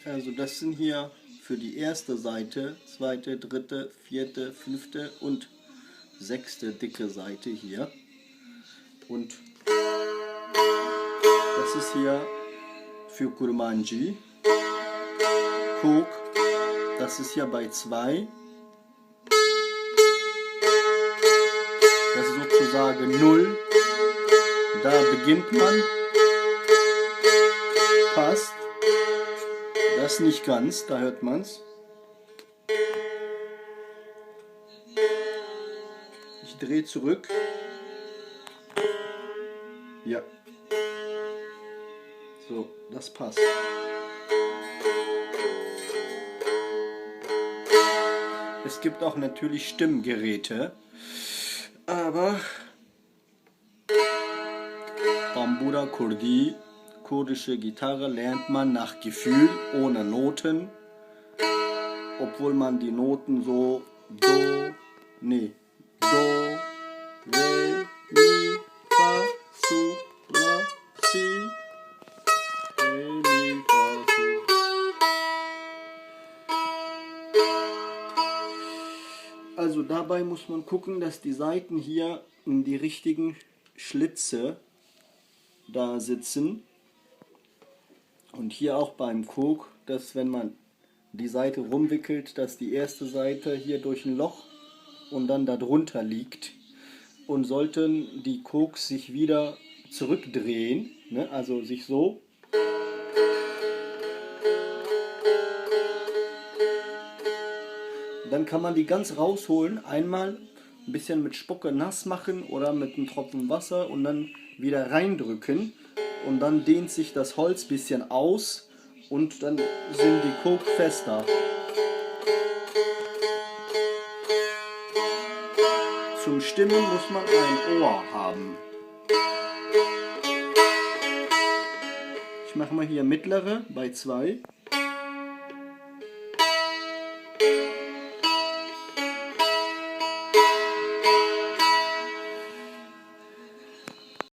Also das sind hier für die erste Seite, zweite, dritte, vierte, fünfte und sechste dicke Seite hier. Und das ist hier für Kurmanji. Kok, das ist hier bei 2. Das ist sozusagen 0. Da beginnt man. Passt. Das nicht ganz, da hört man's. Ich drehe zurück. Ja. So, das passt. Es gibt auch natürlich Stimmgeräte, aber Tambura Kurdi, kurdische Gitarre, lernt man nach Gefühl, ohne Noten, obwohl man die Noten so Do, Re, Mi, Fa, Su, La, Si, Re, Mi, Fa, Su. Also dabei muss man gucken, dass die Saiten hier in die richtigen Schlitze da sitzen. Und hier auch beim Kok, dass wenn man die Seite rumwickelt, dass die erste Seite hier durch ein Loch und dann darunter liegt. Und sollten die Koks sich wieder zurückdrehen, ne, also sich so, dann kann man die ganz rausholen, einmal ein bisschen mit Spucke nass machen oder mit einem Tropfen Wasser und dann wieder reindrücken. Und dann dehnt sich das Holz ein bisschen aus und dann sind die Kok fester. Zum Stimmen muss man ein Ohr haben. Ich mache mal hier mittlere bei 2.